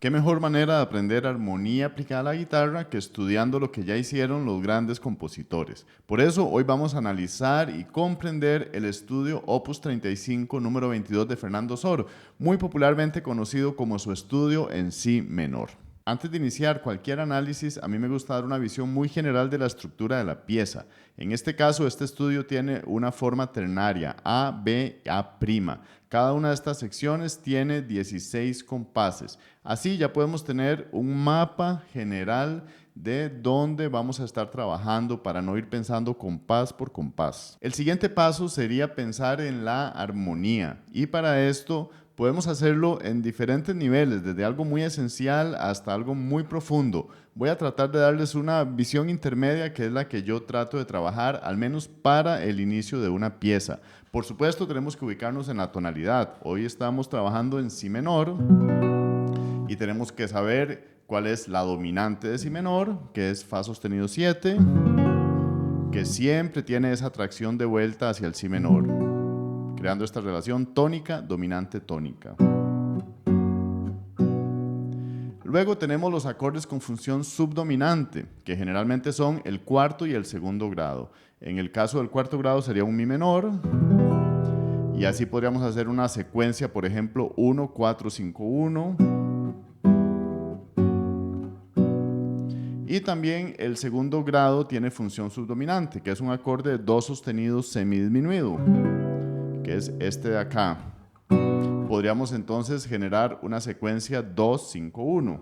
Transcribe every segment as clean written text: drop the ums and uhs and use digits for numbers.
¿Qué mejor manera de aprender armonía aplicada a la guitarra que estudiando lo que ya hicieron los grandes compositores? Por eso hoy vamos a analizar y comprender el estudio Opus 35 número 22 de Fernando Sor, muy popularmente conocido como su estudio en Si menor. Antes de iniciar cualquier análisis, a mí me gusta dar una visión muy general de la estructura de la pieza. En este caso, este estudio tiene una forma ternaria, A, B, A'. Cada una de estas secciones tiene 16 compases. Así ya podemos tener un mapa general de dónde vamos a estar trabajando para no ir pensando compás por compás. El siguiente paso sería pensar en la armonía y para esto podemos hacerlo en diferentes niveles, desde algo muy esencial hasta algo muy profundo. Voy a tratar de darles una visión intermedia que es la que yo trato de trabajar, al menos para el inicio de una pieza. Por supuesto, tenemos que ubicarnos en la tonalidad. Hoy estamos trabajando en Si menor y tenemos que saber cuál es la dominante de Si menor, que es Fa sostenido 7, que siempre tiene esa tracción de vuelta hacia el Si menor, creando esta relación tónica, dominante, tónica. Luego tenemos los acordes con función subdominante, que generalmente son el cuarto y el segundo grado. En el caso del cuarto grado sería un Mi menor, y así podríamos hacer una secuencia, por ejemplo, 1, 4, 5, 1. Y también el segundo grado tiene función subdominante, que es un acorde de do sostenido semidisminuido, que es este de acá. Podríamos entonces generar una secuencia 2, 5, 1.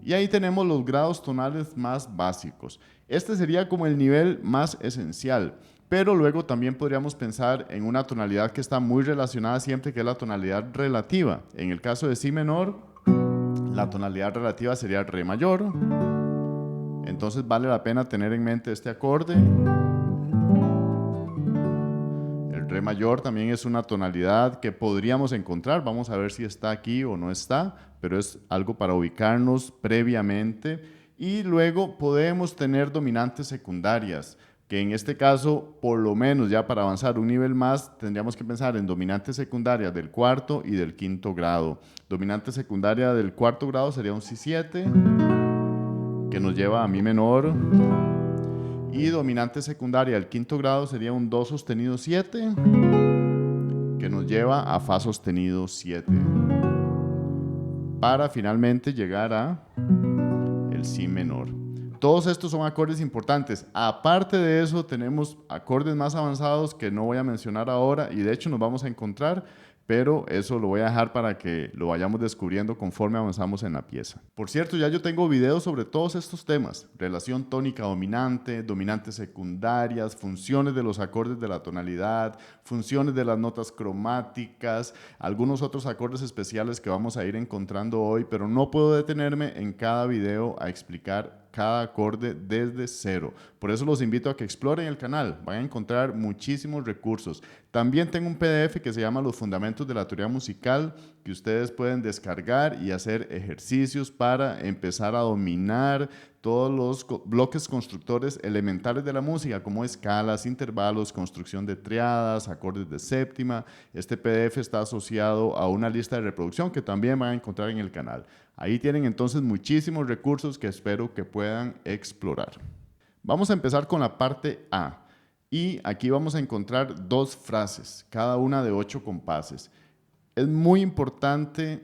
Y ahí tenemos los grados tonales más básicos. Este sería como el nivel más esencial, pero luego también podríamos pensar en una tonalidad que está muy relacionada siempre, que es la tonalidad relativa. En el caso de Si menor, la tonalidad relativa sería Re mayor. Entonces vale la pena tener en mente este acorde. El Re mayor también es una tonalidad que podríamos encontrar, vamos a ver si está aquí o no está, pero es algo para ubicarnos previamente. Y luego podemos tener dominantes secundarias, que en este caso, por lo menos ya para avanzar un nivel más, tendríamos que pensar en dominantes secundarias del cuarto y del quinto grado. Dominante secundaria del cuarto grado sería un Si7, que nos lleva a Mi menor. Y dominante secundaria del quinto grado sería un Do sostenido 7, que nos lleva a Fa sostenido 7, para finalmente llegar a el Si menor. Todos estos son acordes importantes. Aparte de eso, tenemos acordes más avanzados que no voy a mencionar ahora y de hecho nos vamos a encontrar, pero eso lo voy a dejar para que lo vayamos descubriendo conforme avanzamos en la pieza. Por cierto, ya yo tengo videos sobre todos estos temas: relación tónica dominante, dominantes secundarias, funciones de los acordes de la tonalidad, funciones de las notas cromáticas, algunos otros acordes especiales que vamos a ir encontrando hoy, pero no puedo detenerme en cada video a explicar cada acorde desde cero. Por eso los invito a que exploren el canal, van a encontrar muchísimos recursos. También tengo un PDF que se llama Los Fundamentos de la Teoría Musical, que ustedes pueden descargar y hacer ejercicios para empezar a dominar todos los bloques constructores elementales de la música, como escalas, intervalos, construcción de triadas, acordes de séptima. Este PDF está asociado a una lista de reproducción que también van a encontrar en el canal. Ahí tienen entonces muchísimos recursos que espero que puedan explorar. Vamos a empezar con la parte A. Y aquí vamos a encontrar dos frases, cada una de 8 compases. Es muy importante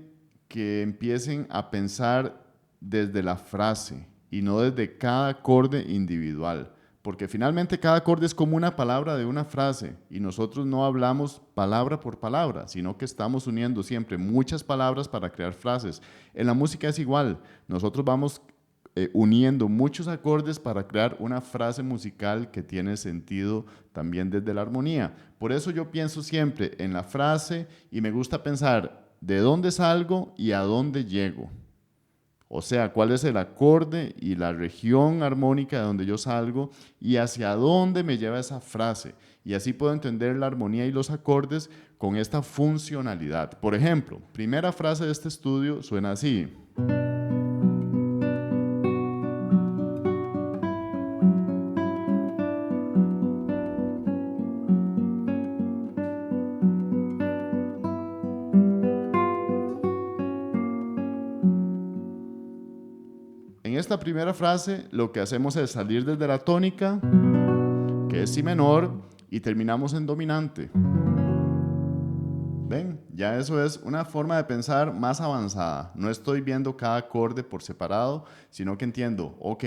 que empiecen a pensar desde la frase y no desde cada acorde individual, porque finalmente cada acorde es como una palabra de una frase y nosotros no hablamos palabra por palabra, sino que estamos uniendo siempre muchas palabras para crear frases. En la música es igual, nosotros vamos uniendo muchos acordes para crear una frase musical que tiene sentido también desde la armonía. Por eso yo pienso siempre en la frase y me gusta pensar de dónde salgo y a dónde llego. O sea, cuál es el acorde y la región armónica de donde yo salgo y hacia dónde me lleva esa frase. Y así puedo entender la armonía y los acordes con esta funcionalidad. Por ejemplo, primera frase de este estudio suena así. En esta primera frase lo que hacemos es salir desde la tónica, que es si menor, y terminamos en dominante. ¿Ven? Ya eso es una forma de pensar más avanzada. No estoy viendo cada acorde por separado, sino que entiendo, ok,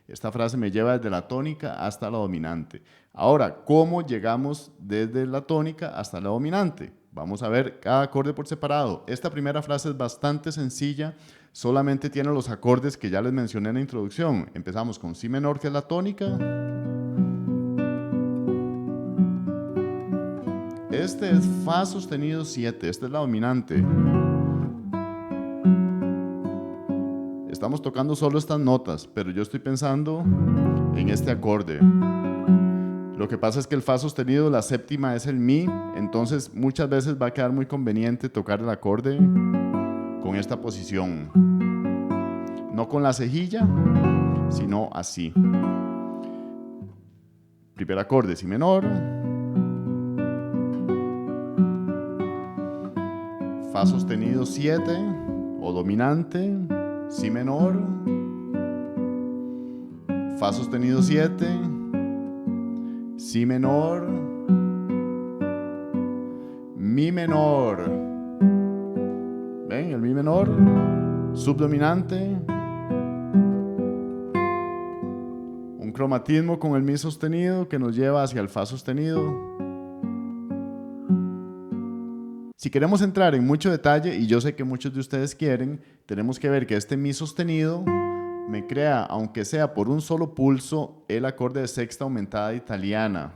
esta frase me lleva desde la tónica hasta la dominante. Ahora, ¿cómo llegamos desde la tónica hasta la dominante? Vamos a ver cada acorde por separado. Esta primera frase es bastante sencilla, solamente tiene los acordes que ya les mencioné en la introducción. Empezamos con si menor, que es la tónica. Este es fa sostenido 7, esta es la dominante. Estamos tocando solo estas notas, pero yo estoy pensando en este acorde. Lo que pasa es que el fa sostenido, la séptima es el mi, entonces muchas veces va a quedar muy conveniente tocar el acorde con esta posición. No con la cejilla, sino así. Primer acorde, si menor. Fa sostenido 7 o dominante, si menor, fa sostenido 7, si menor, mi menor. ¿Ven? El mi menor, subdominante, un cromatismo con el mi sostenido que nos lleva hacia el fa sostenido. Si queremos entrar en mucho detalle, y yo sé que muchos de ustedes quieren, tenemos que ver que este mi sostenido me crea, aunque sea por un solo pulso, el acorde de sexta aumentada italiana,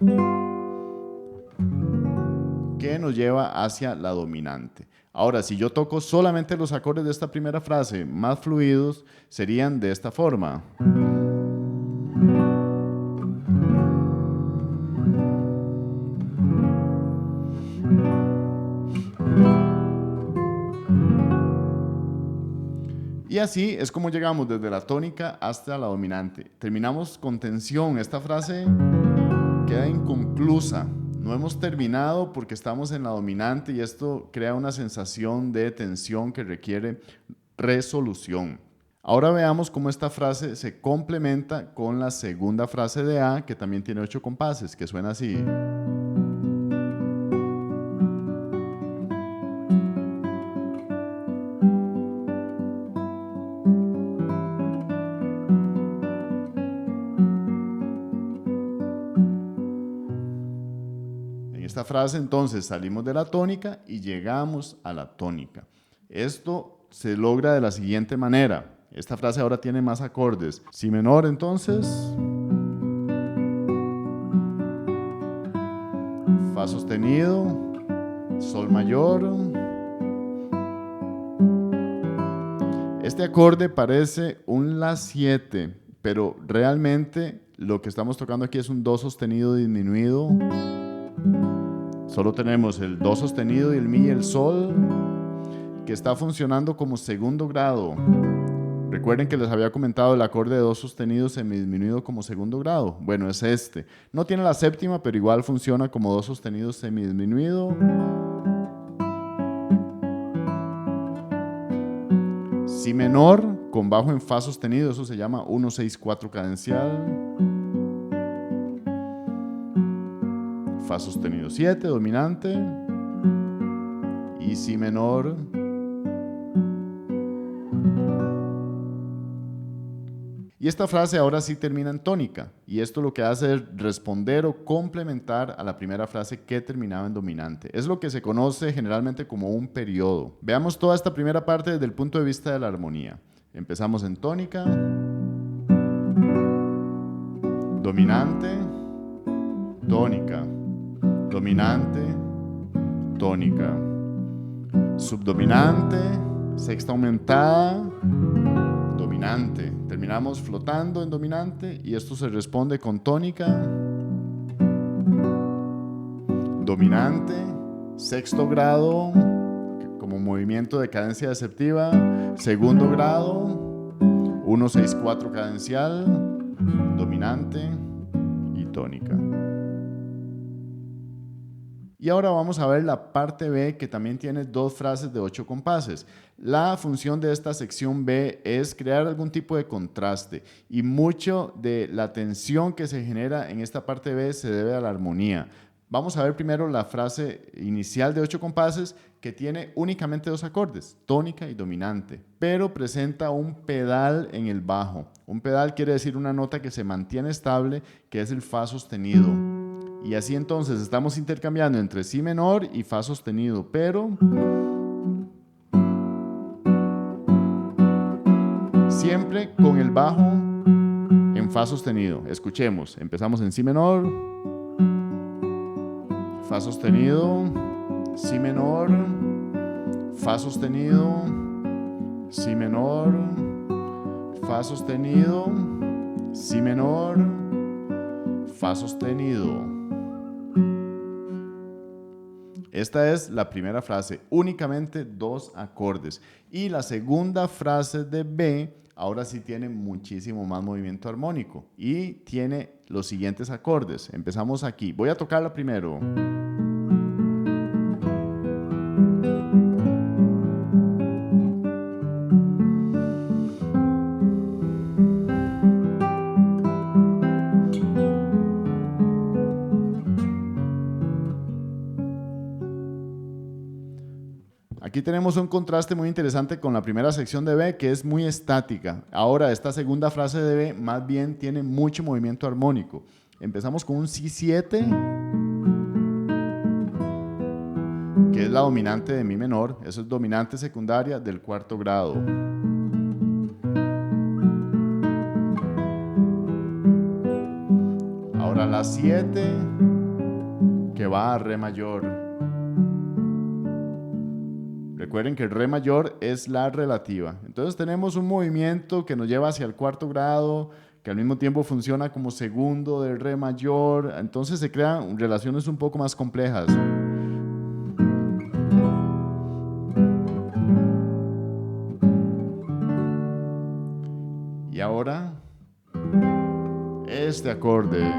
que nos lleva hacia la dominante. Ahora, si yo toco solamente los acordes de esta primera frase más fluidos, serían de esta forma. Y así es como llegamos desde la tónica hasta la dominante. Terminamos con tensión. Esta frase queda inconclusa. No hemos terminado porque estamos en la dominante y esto crea una sensación de tensión que requiere resolución. Ahora veamos cómo esta frase se complementa con la segunda frase de A, que también tiene 8 compases, que suena así. Esta frase entonces salimos de la tónica y llegamos a la tónica. Esto se logra de la siguiente manera. Esta frase ahora tiene más acordes. Si menor entonces, fa sostenido, sol mayor. Este acorde parece un la 7, pero realmente lo que estamos tocando aquí es un do sostenido disminuido. Solo tenemos el do sostenido y el mi y el sol, que está funcionando como segundo grado. Recuerden que les había comentado el acorde de do sostenido semidisminuido como segundo grado. Bueno, es este. No tiene la séptima, pero igual funciona como do sostenido semidisminuido. Si menor con bajo en fa sostenido, eso se llama 1-6-4 cadencial. Fa sostenido 7, dominante, y si menor. Y esta frase ahora sí termina en tónica, y esto lo que hace es responder o complementar a la primera frase que terminaba en dominante. Es lo que se conoce generalmente como un periodo. Veamos toda esta primera parte desde el punto de vista de la armonía. Empezamos en tónica, dominante, tónica, dominante, tónica, subdominante, sexta aumentada, dominante. Terminamos flotando en dominante y esto se responde con tónica, dominante, sexto grado, como movimiento de cadencia deceptiva, segundo grado, 1-6-4 cadencial, dominante y tónica. Y ahora vamos a ver la parte B, que también tiene 2 frases de 8 compases. La función de esta sección B es crear algún tipo de contraste, y mucho de la tensión que se genera en esta parte B se debe a la armonía. Vamos a ver primero la frase inicial de 8 compases, que tiene únicamente 2 acordes, tónica y dominante, pero presenta un pedal en el bajo. Un pedal quiere decir una nota que se mantiene estable, que es el fa sostenido. Y así entonces estamos intercambiando entre si menor y fa sostenido, pero siempre con el bajo en fa sostenido. Escuchemos, empezamos en si menor, fa sostenido, si menor, fa sostenido, si menor, fa sostenido, si menor, fa sostenido. Esta es la primera frase, únicamente 2 acordes. Y la segunda frase de B, ahora sí tiene muchísimo más movimiento armónico y tiene los siguientes acordes. Empezamos aquí. Voy a tocarla primero. Aquí tenemos un contraste muy interesante con la primera sección de B, que es muy estática. Ahora, esta segunda frase de B más bien tiene mucho movimiento armónico. Empezamos con un Si7, que es la dominante de Mi menor. Eso es dominante secundaria del 4º grado. Ahora la 7, que va a Re mayor. Recuerden que el Re mayor es la relativa. Entonces tenemos un movimiento que nos lleva hacia el 4º grado, que al mismo tiempo funciona como segundo del Re mayor. Entonces se crean relaciones un poco más complejas. Y ahora, este acorde.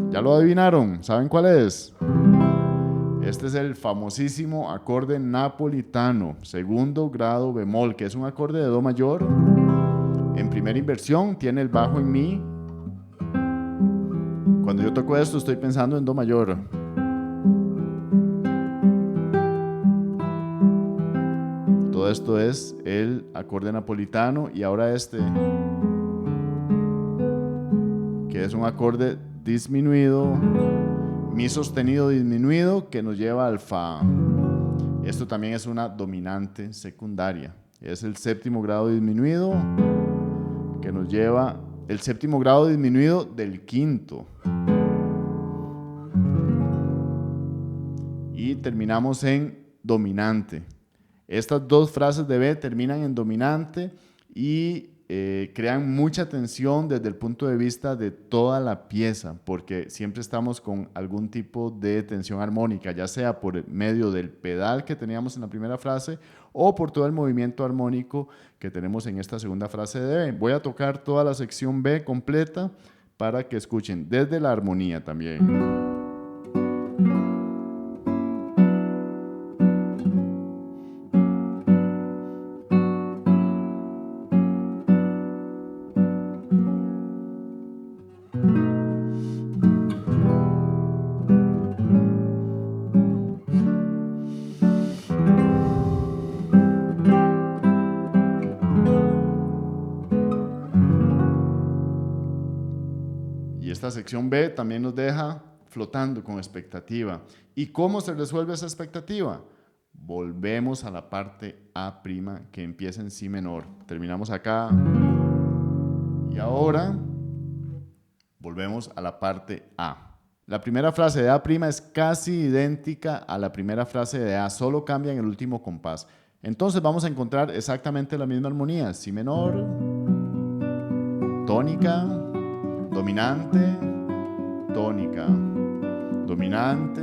¿Ya lo adivinaron? ¿Saben cuál es? Este es el famosísimo acorde napolitano, 2º grado bemol, que es un acorde de Do mayor. En primera inversión tiene el bajo en Mi. Cuando yo toco esto estoy pensando en Do mayor. Todo esto es el acorde napolitano. Y ahora este, que es un acorde disminuido, Mi sostenido disminuido, que nos lleva al Fa. Esto también es una dominante secundaria. Es el 7º grado disminuido, que nos lleva el 7º grado disminuido del 5º. Y terminamos en dominante. Estas 2 frases de B terminan en dominante y crean mucha tensión desde el punto de vista de toda la pieza, porque siempre estamos con algún tipo de tensión armónica, ya sea por medio del pedal que teníamos en la primera frase o por todo el movimiento armónico que tenemos en esta segunda frase de B. Voy a tocar toda la sección B completa para que escuchen desde la armonía también. Esta sección B también nos deja flotando con expectativa. ¿Y cómo se resuelve esa expectativa? Volvemos a la parte A', que empieza en Si menor. Terminamos acá. Y ahora volvemos a la parte A. La primera frase de A' es casi idéntica a la primera frase de A, solo cambia en el último compás. Entonces vamos a encontrar exactamente la misma armonía. Si menor, tónica, dominante, tónica, dominante,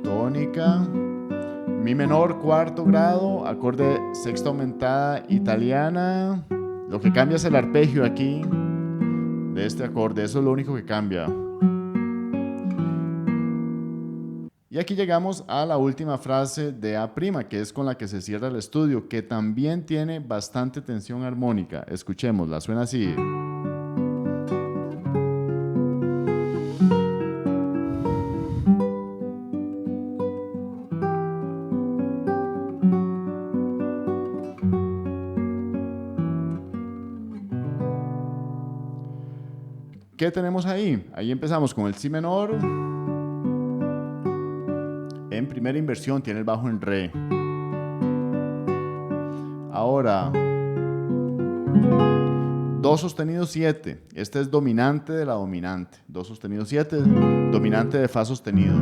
tónica, Mi menor 4º grado, acorde sexta aumentada italiana. Lo que cambia es el arpegio aquí de este acorde, eso es lo único que cambia. Y aquí llegamos a la última frase de A', que es con la que se cierra el estudio, que también tiene bastante tensión armónica. Escuchémosla, suena así. ¿Qué tenemos ahí? Ahí empezamos con el si menor. En primera inversión tiene el bajo en re. Ahora, do sostenido 7. Este es dominante de la dominante. Do sostenido 7, dominante de fa sostenido.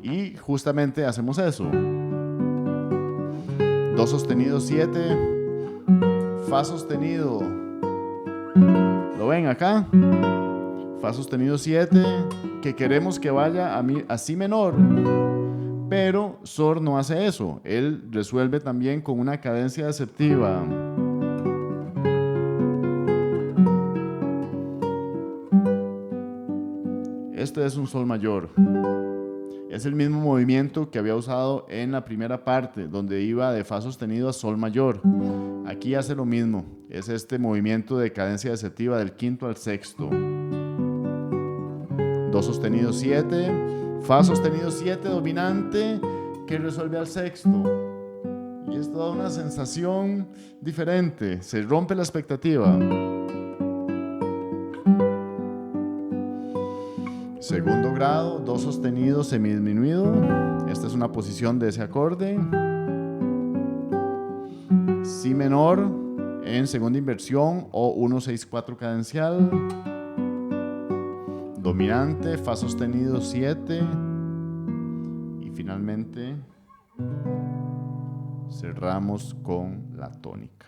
Y justamente hacemos eso. Do sostenido 7, fa sostenido. ¿Lo ven acá? Fa sostenido 7, que queremos que vaya a si menor. Pero Sor no hace eso. Él resuelve también con una cadencia aceptiva. Este es un sol mayor. Es el mismo movimiento que había usado en la primera parte, donde iba de fa sostenido a sol mayor. Aquí hace lo mismo. Es este movimiento de cadencia aceptiva del quinto al sexto. Do sostenido 7, fa sostenido 7 dominante, que resuelve al sexto. Y esto da una sensación diferente. Se rompe la expectativa. Segundo grado, do sostenido semidisminuido. Esta es una posición de ese acorde. Si menor en segunda inversión o 1-6-4 cadencial. Dominante, fa sostenido 7. Y finalmente cerramos con la tónica.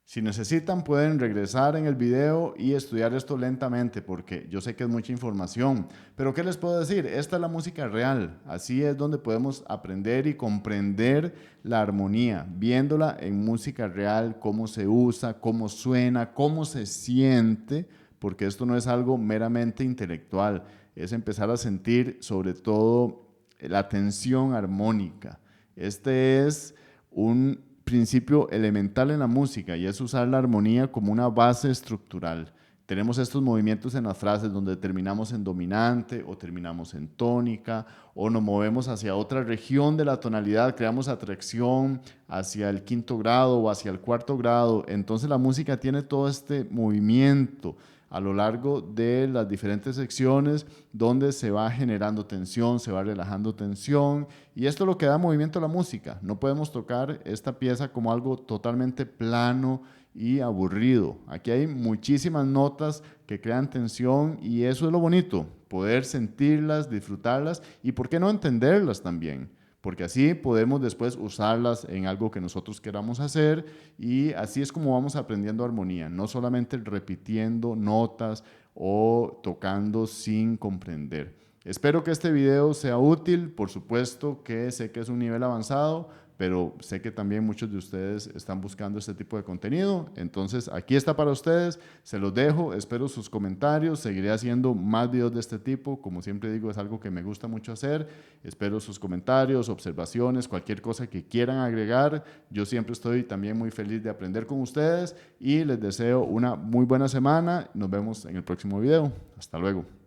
Si necesitan pueden regresar en el video y estudiar esto lentamente porque yo sé que es mucha información, pero ¿qué les puedo decir? Esta es la música real, así es donde podemos aprender y comprender la armonía, viéndola en música real, cómo se usa, cómo suena, cómo se siente, porque esto no es algo meramente intelectual, es empezar a sentir sobre todo la tensión armónica. Este es un principio elemental en la música y es usar la armonía como una base estructural. Tenemos estos movimientos en las frases donde terminamos en dominante o terminamos en tónica o nos movemos hacia otra región de la tonalidad, creamos atracción hacia el quinto grado o hacia el cuarto grado. Entonces la música tiene todo este movimiento a lo largo de las diferentes secciones donde se va generando tensión, se va relajando tensión y esto es lo que da movimiento a la música. No podemos tocar esta pieza como algo totalmente plano y aburrido. Aquí hay muchísimas notas que crean tensión y eso es lo bonito, poder sentirlas, disfrutarlas y por qué no entenderlas también. Porque así podemos después usarlas en algo que nosotros queramos hacer y así es como vamos aprendiendo armonía, no solamente repitiendo notas o tocando sin comprender. Espero que este video sea útil, por supuesto que sé que es un nivel avanzado, pero sé que también muchos de ustedes están buscando este tipo de contenido. Entonces, aquí está para ustedes, se los dejo, espero sus comentarios, seguiré haciendo más videos de este tipo, como siempre digo, es algo que me gusta mucho hacer. Espero sus comentarios, observaciones, cualquier cosa que quieran agregar. Yo siempre estoy también muy feliz de aprender con ustedes y les deseo una muy buena semana. Nos vemos en el próximo video. Hasta luego.